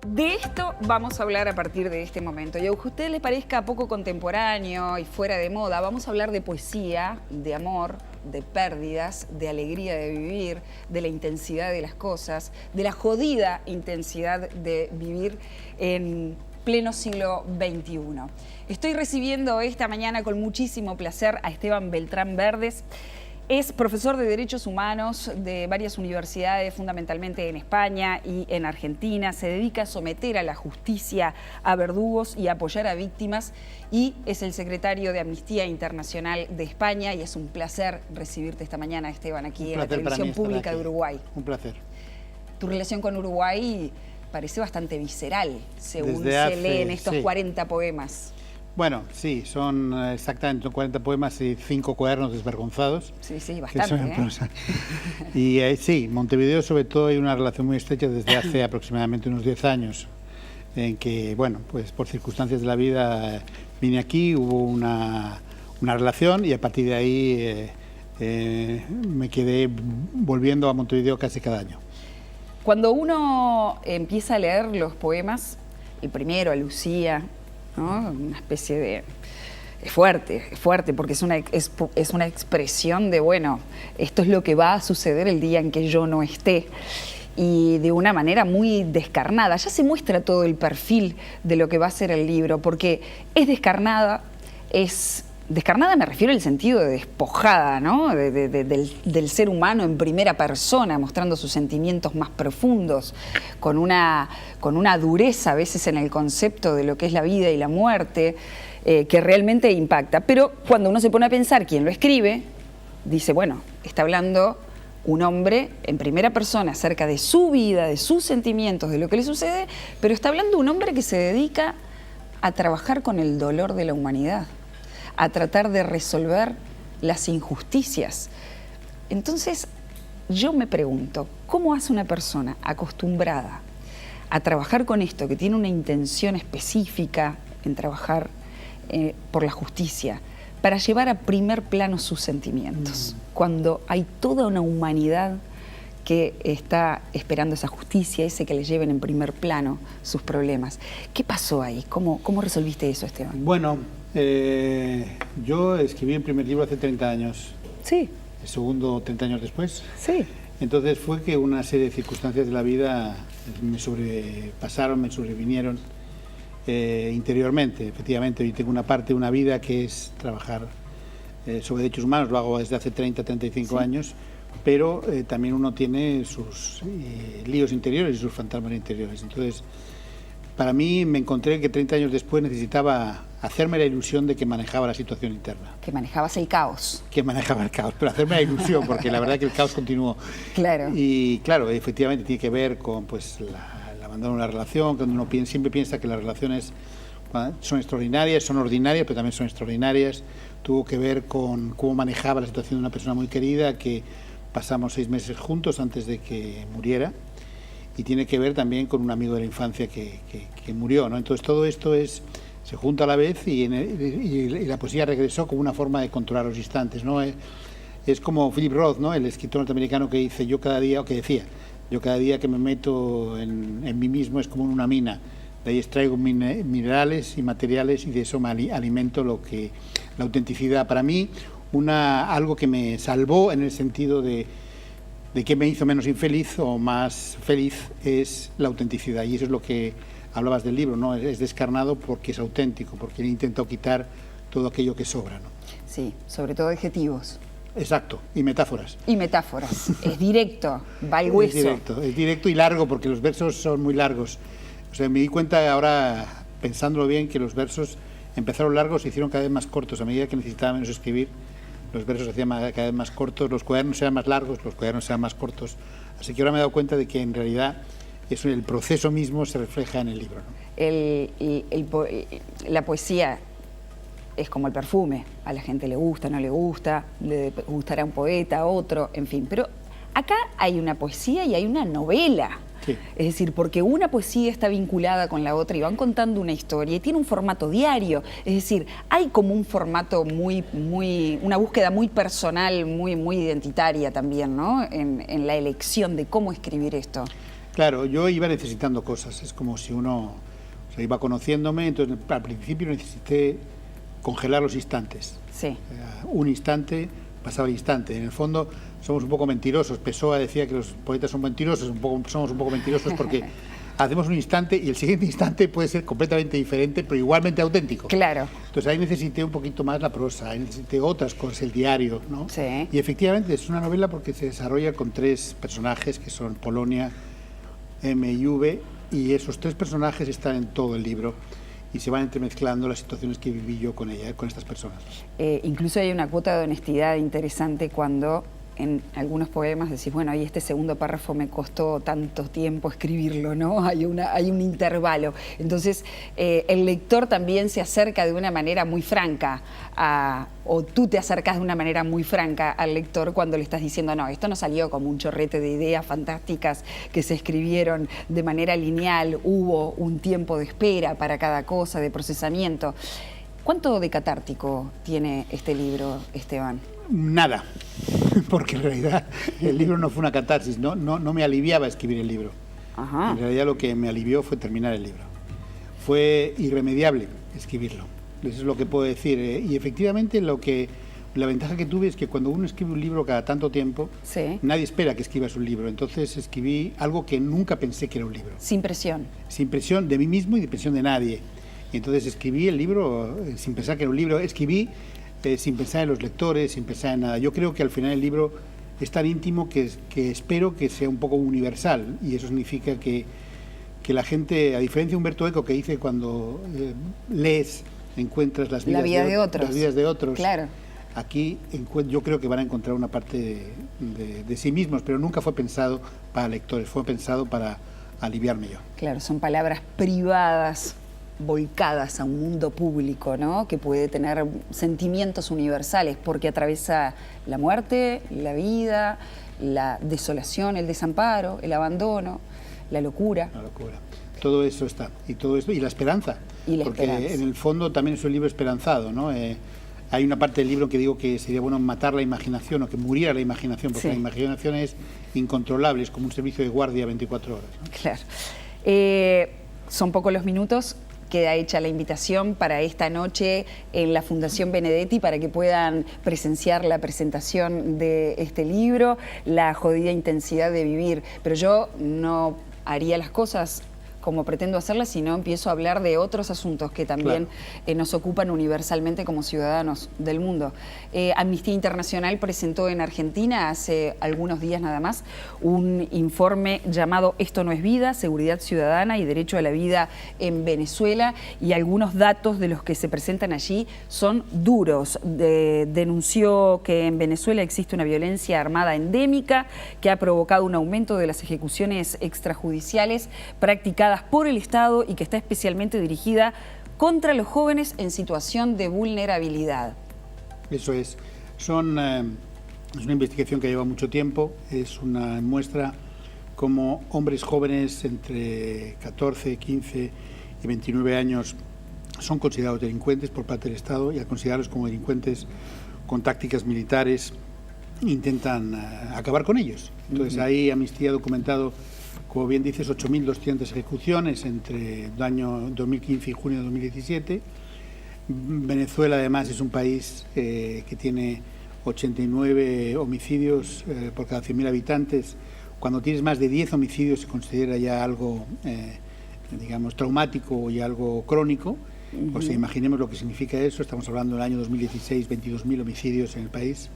De esto vamos a hablar a partir de este momento. Y aunque a usted le parezca poco contemporáneo y fuera de moda, vamos a hablar de poesía, de amor, de pérdidas, de alegría de vivir, de la intensidad de las cosas, de la jodida intensidad de vivir en pleno siglo XXI. Estoy recibiendo esta mañana con muchísimo placer a Esteban Beltrán Verdes. Es profesor de Derechos Humanos de varias universidades, fundamentalmente en España y en Argentina. Se dedica a someter a la justicia a verdugos y a apoyar a víctimas. Y es el secretario de Amnistía Internacional de España. Y es un placer recibirte esta mañana, Esteban, aquí en la televisión pública de Uruguay. Un placer. Tu relación con Uruguay parece bastante visceral, según se lee en estos 40 poemas. Bueno, sí, son exactamente 40 poemas y 5 cuadernos desvergonzados. Sí, sí, bastante. Y sí, Montevideo sobre todo hay una relación muy estrecha desde hace aproximadamente unos 10 años, en que, bueno, pues por circunstancias de la vida vine aquí, hubo una relación y a partir de ahí me quedé volviendo a Montevideo casi cada año. Cuando uno empieza a leer los poemas, el primero, a Lucía, ¿no? Una especie de... Es fuerte, porque es una expresión de, bueno, esto es lo que va a suceder el día en que yo no esté. Y de una manera muy descarnada. Ya se muestra todo el perfil de lo que va a ser el libro, porque es descarnada, Descarnada me refiero al sentido de despojada, ¿no? del ser humano en primera persona, mostrando sus sentimientos más profundos, con una dureza a veces en el concepto de lo que es la vida y la muerte, que realmente impacta. Pero cuando uno se pone a pensar quién lo escribe, dice, bueno, está hablando un hombre en primera persona acerca de su vida, de sus sentimientos, de lo que le sucede, pero está hablando un hombre que se dedica a trabajar con el dolor de la humanidad, a tratar de resolver las injusticias. Entonces, yo me pregunto, ¿cómo hace una persona acostumbrada a trabajar con esto, que tiene una intención específica en trabajar por la justicia, para llevar a primer plano sus sentimientos, cuando hay toda una humanidad que está esperando esa justicia, ese que le lleven en primer plano sus problemas? ¿Qué pasó ahí? ¿Cómo resolviste eso, Esteban? Bueno, yo escribí el primer libro hace 30 años. Sí. El segundo 30 años después. Sí. Entonces fue que una serie de circunstancias de la vida me sobrepasaron, me sobrevinieron interiormente. Efectivamente, yo tengo una parte de una vida que es trabajar sobre derechos humanos, lo hago desde hace 30, 35 años, pero también uno tiene sus líos interiores y sus fantasmas interiores. Entonces, para mí me encontré que 30 años después necesitaba hacerme la ilusión de que manejaba la situación interna. Que manejabas el caos. Que manejaba el caos, pero hacerme la ilusión, porque la verdad que el caos continuó. Claro. Y claro, efectivamente tiene que ver con pues, el abandono de una relación, cuando uno siempre piensa que las relaciones son extraordinarias, son ordinarias, pero también son extraordinarias. Tuvo que ver con cómo manejaba la situación de una persona muy querida, que pasamos 6 meses juntos antes de que muriera. Y tiene que ver también con un amigo de la infancia que murió, ¿no? Entonces todo esto se junta a la vez y la poesía regresó como una forma de controlar los instantes, ¿no? Es como Philip Roth, ¿no? El escritor norteamericano que dice, yo cada día que me meto en mí mismo es como en una mina, de ahí extraigo minerales y materiales y de eso me alimento la autenticidad. Para mí, algo que me salvó en el sentido de que me hizo menos infeliz o más feliz es la autenticidad, y eso es lo que hablabas del libro, ¿no? Es descarnado porque es auténtico, porque he intentado quitar todo aquello que sobra, ¿no? Sí, sobre todo adjetivos. Exacto, y metáforas. Y metáforas. Es directo, va al hueso. Es directo y largo, porque los versos son muy largos. O sea, me di cuenta ahora, pensándolo bien, que los versos empezaron largos y se hicieron cada vez más cortos. A medida que necesitaba menos escribir, los versos se hacían cada vez más cortos, los cuadernos eran más largos, los cuadernos eran más cortos. Así que ahora me he dado cuenta de que en realidad el proceso mismo se refleja en el libro, ¿no? La poesía es como el perfume, a la gente le gusta, no le gusta, le gustará un poeta, otro, en fin. Pero acá hay una poesía y hay una novela. Sí. Es decir, porque una poesía está vinculada con la otra y van contando una historia y tiene un formato diario. Es decir, hay como un formato una búsqueda muy personal, muy identitaria también, ¿no? En la elección de cómo escribir esto. Claro, yo iba necesitando cosas, es como si uno iba conociéndome, entonces al principio necesité congelar los instantes. Sí. Un instante, pasaba el instante. En el fondo somos un poco mentirosos. Pessoa decía que los poetas son mentirosos, somos un poco mentirosos porque hacemos un instante y el siguiente instante puede ser completamente diferente, pero igualmente auténtico. Claro. Entonces ahí necesité un poquito más la prosa, ahí necesité otras cosas, el diario, ¿no? Sí. Y efectivamente es una novela porque se desarrolla con 3 personajes que son Polonia, M y V, y esos 3 personajes están en todo el libro y se van entremezclando las situaciones que viví yo con ella, con estas personas. Incluso hay una cuota de honestidad interesante cuando en algunos poemas decís, bueno, ahí este segundo párrafo me costó tanto tiempo escribirlo, ¿no? Hay un intervalo. Entonces, el lector también se acerca de una manera muy franca, o tú te acercas de una manera muy franca al lector cuando le estás diciendo, no, esto no salió como un chorrete de ideas fantásticas que se escribieron de manera lineal, hubo un tiempo de espera para cada cosa, de procesamiento. ¿Cuánto de catártico tiene este libro, Esteban? Nada, porque en realidad el libro no fue una catarsis, no me aliviaba escribir el libro. Ajá. En realidad lo que me alivió fue terminar el libro. Fue irremediable escribirlo, eso es lo que puedo decir. Y efectivamente la ventaja que tuve es que cuando uno escribe un libro cada tanto tiempo, sí, nadie espera que escribas un libro. Entonces escribí algo que nunca pensé que era un libro. Sin presión. Sin presión de mí mismo y de presión de nadie. Y entonces escribí el libro sin pensar que era un libro. Escribí sin pensar en los lectores, sin pensar en nada. Yo creo que al final el libro es tan íntimo que espero que sea un poco universal, y eso significa que la gente, a diferencia de Umberto Eco, que dice cuando lees encuentras las vidas de otros. Claro. Aquí yo creo que van a encontrar una parte de sí mismos, pero nunca fue pensado para lectores, fue pensado para aliviarme yo. Claro, son palabras privadas volcadas a un mundo público, ¿no? Que puede tener sentimientos universales porque atraviesa la muerte, la vida, la desolación, el desamparo, el abandono, la locura. La locura. Todo eso está, y todo esto, y la esperanza. Porque esperanza. En el fondo también es un libro esperanzado, ¿no? Hay una parte del libro que digo que sería bueno matar la imaginación o que muriera la imaginación, porque sí, la imaginación es incontrolable, es como un servicio de guardia 24 horas, ¿no? Claro. Son pocos los minutos. Queda hecha la invitación para esta noche en la Fundación Benedetti para que puedan presenciar la presentación de este libro, La jodida intensidad de vivir. Pero yo no haría las cosas como pretendo hacerlas, sino empiezo a hablar de otros asuntos que también nos ocupan universalmente como ciudadanos del mundo. Amnistía Internacional presentó en Argentina hace algunos días nada más un informe llamado Esto no es vida, seguridad ciudadana y derecho a la vida en Venezuela, y algunos datos de los que se presentan allí son duros. Denunció que en Venezuela existe una violencia armada endémica que ha provocado un aumento de las ejecuciones extrajudiciales practicadas por el Estado y que está especialmente dirigida contra los jóvenes en situación de vulnerabilidad. Eso es. Es una investigación que lleva mucho tiempo, es una muestra como hombres jóvenes entre 14, 15 y 29 años son considerados delincuentes por parte del Estado, y al considerarlos como delincuentes con tácticas militares intentan acabar con ellos. Entonces ahí Amnistía ha documentado, como bien dices, 8.200 ejecuciones entre el año 2015 y junio de 2017. Venezuela además es un país que tiene 89 homicidios por cada 100.000 habitantes. Cuando tienes más de 10 homicidios se considera ya algo, digamos, traumático y algo crónico. O sea, imaginemos lo que significa eso. Estamos hablando del año 2016, 22.000 homicidios en el país,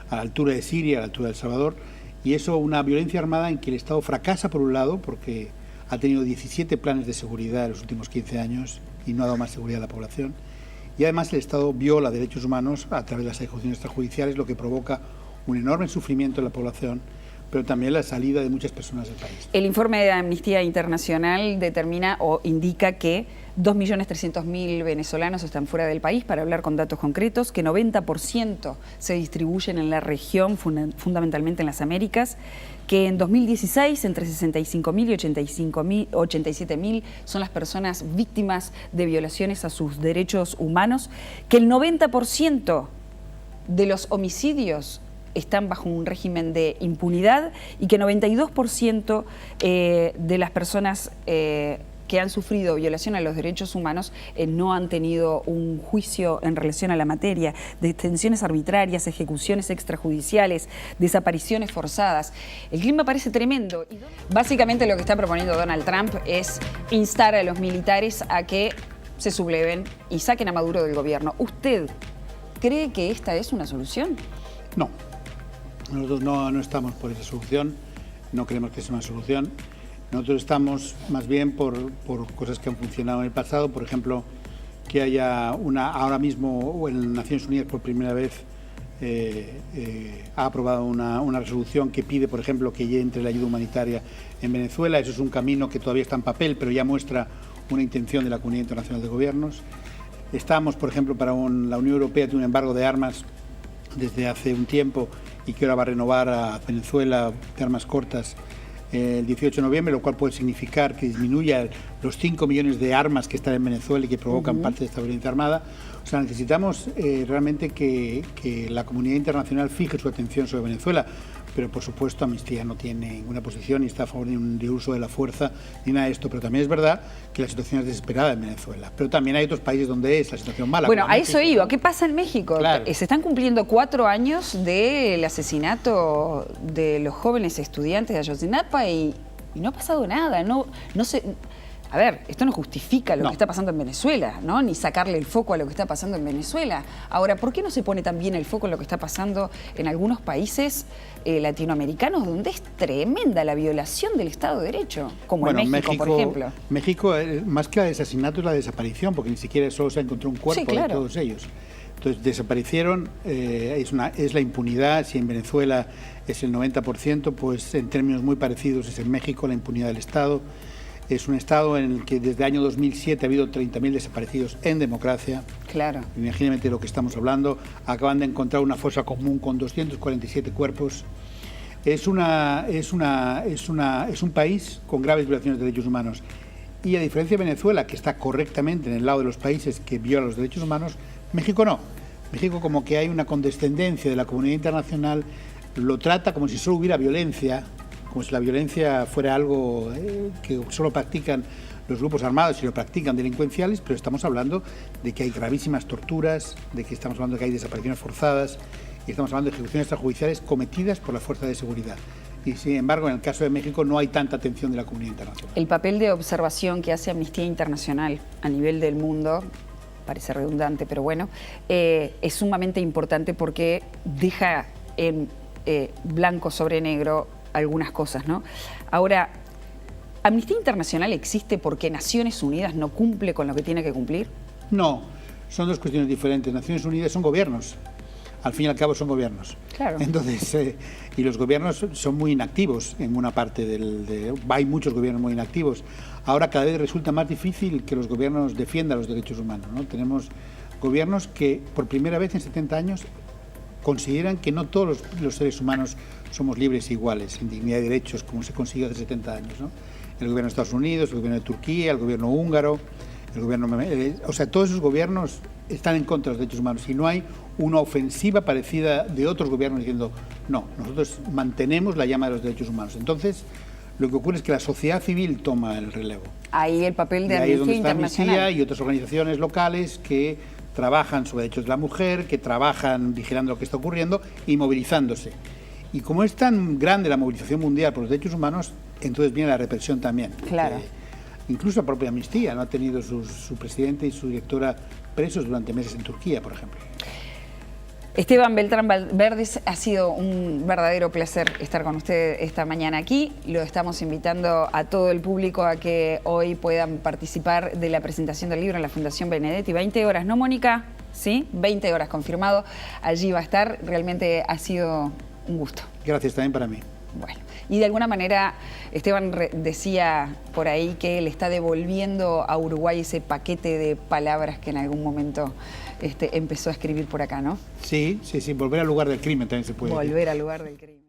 a la altura de Siria, a la altura de El Salvador. Y eso, una violencia armada en que el Estado fracasa por un lado, porque ha tenido 17 planes de seguridad en los últimos 15 años y no ha dado más seguridad a la población. Y además el Estado viola derechos humanos a través de las ejecuciones extrajudiciales, lo que provoca un enorme sufrimiento en la población, pero también la salida de muchas personas del país. El informe de Amnistía Internacional determina o indica que 2.300.000 venezolanos están fuera del país, para hablar con datos concretos, que 90% se distribuyen en la región, fundamentalmente en las Américas, que en 2016 entre 65.000 y 87.000 son las personas víctimas de violaciones a sus derechos humanos, que el 90% de los homicidios están bajo un régimen de impunidad y que 92% de las personas que han sufrido violación a los derechos humanos no han tenido un juicio en relación a la materia, detenciones arbitrarias, ejecuciones extrajudiciales, desapariciones forzadas. El clima parece tremendo. Básicamente lo que está proponiendo Donald Trump es instar a los militares a que se subleven y saquen a Maduro del gobierno. ¿Usted cree que esta es una solución? No, nosotros no estamos por esa solución, no creemos que sea una solución. Nosotros estamos más bien por cosas que han funcionado en el pasado, por ejemplo, que haya ahora mismo en Naciones Unidas por primera vez ha aprobado una resolución que pide, por ejemplo, que ya entre la ayuda humanitaria en Venezuela. Eso es un camino que todavía está en papel, pero ya muestra una intención de la Comunidad Internacional de Gobiernos. Estamos, por ejemplo, la Unión Europea tiene un embargo de armas desde hace un tiempo y que ahora va a renovar a Venezuela de armas cortas el 18 de noviembre, lo cual puede significar que disminuya los 5 millones de armas que están en Venezuela y que provocan parte de esta violencia armada. O sea, necesitamos realmente que la comunidad internacional fije su atención sobre Venezuela, pero por supuesto Amnistía no tiene ninguna posición ni está a favor de uso de la fuerza ni nada de esto, pero también es verdad que la situación es desesperada en Venezuela, pero también hay otros países donde es la situación mala. Bueno, a eso iba. ¿Qué pasa en México? Claro. Se están cumpliendo 4 años del asesinato de los jóvenes estudiantes de Ayotzinapa y no ha pasado nada, no se... A ver, esto no justifica lo que está pasando en Venezuela, ¿no? Ni sacarle el foco a lo que está pasando en Venezuela. Ahora, ¿por qué no se pone también el foco en lo que está pasando en algunos países latinoamericanos donde es tremenda la violación del Estado de Derecho? Como en México, por ejemplo. México, más que el asesinato, es la desaparición, porque ni siquiera solo se ha encontrado un cuerpo de todos ellos. Entonces, desaparecieron, es la impunidad. Si en Venezuela es el 90%, pues en términos muy parecidos es en México la impunidad del Estado. Es un Estado en el que desde el año 2007 ha habido 30.000 desaparecidos en democracia. Claro. Imagínate de lo que estamos hablando. Acaban de encontrar una fosa común con 247 cuerpos. Es un país con graves violaciones de derechos humanos. Y a diferencia de Venezuela, que está correctamente en el lado de los países que violan los derechos humanos, México no. México, como que hay una condescendencia de la comunidad internacional, lo trata como si solo hubiera violencia, como si la violencia fuera algo que solo practican los grupos armados y lo practican delincuenciales, pero estamos hablando de que hay gravísimas torturas, de que estamos hablando de que hay desapariciones forzadas y estamos hablando de ejecuciones extrajudiciales cometidas por las fuerzas de seguridad. Y sin embargo, en el caso de México no hay tanta atención de la comunidad internacional. El papel de observación que hace Amnistía Internacional a nivel del mundo, parece redundante, pero bueno, es sumamente importante porque deja en blanco sobre negro algunas cosas, ¿no? Ahora, ¿Amnistía Internacional existe porque Naciones Unidas no cumple con lo que tiene que cumplir? No, son dos cuestiones diferentes. Naciones Unidas son gobiernos, al fin y al cabo son gobiernos. Claro. Entonces, y los gobiernos son muy inactivos en una parte hay muchos gobiernos muy inactivos. Ahora cada vez resulta más difícil que los gobiernos defiendan los derechos humanos, ¿no? Tenemos gobiernos que por primera vez en 70 años consideran que no todos los seres humanos somos libres e iguales, en dignidad y derechos, como se consiguió hace 70 años, ¿no? El gobierno de Estados Unidos, el gobierno de Turquía, el gobierno húngaro, el gobierno... o sea, todos esos gobiernos están en contra de los derechos humanos y no hay una ofensiva parecida de otros gobiernos diciendo, no, nosotros mantenemos la llama de los derechos humanos. Entonces, lo que ocurre es que la sociedad civil toma el relevo. Ahí el papel de Amnistía Internacional. Amnistía y otras organizaciones locales que trabajan sobre derechos de la mujer, que trabajan vigilando lo que está ocurriendo y movilizándose. Y como es tan grande la movilización mundial por los derechos humanos, entonces viene la represión también. Claro. Incluso la propia Amnistía no ha tenido su presidente y su directora presos durante meses en Turquía, por ejemplo. Esteban Beltrán Verdes, ha sido un verdadero placer estar con usted esta mañana aquí. Lo estamos invitando a todo el público a que hoy puedan participar de la presentación del libro en la Fundación Benedetti. 20 horas, ¿no, Mónica? Sí, 20 horas confirmado. Allí va a estar. Realmente ha sido un gusto. Gracias también para mí. Bueno, y de alguna manera Esteban decía por ahí que le está devolviendo a Uruguay ese paquete de palabras que en algún momento empezó a escribir por acá, ¿no? Sí, volver al lugar del crimen también se puede. Volver al lugar del crimen.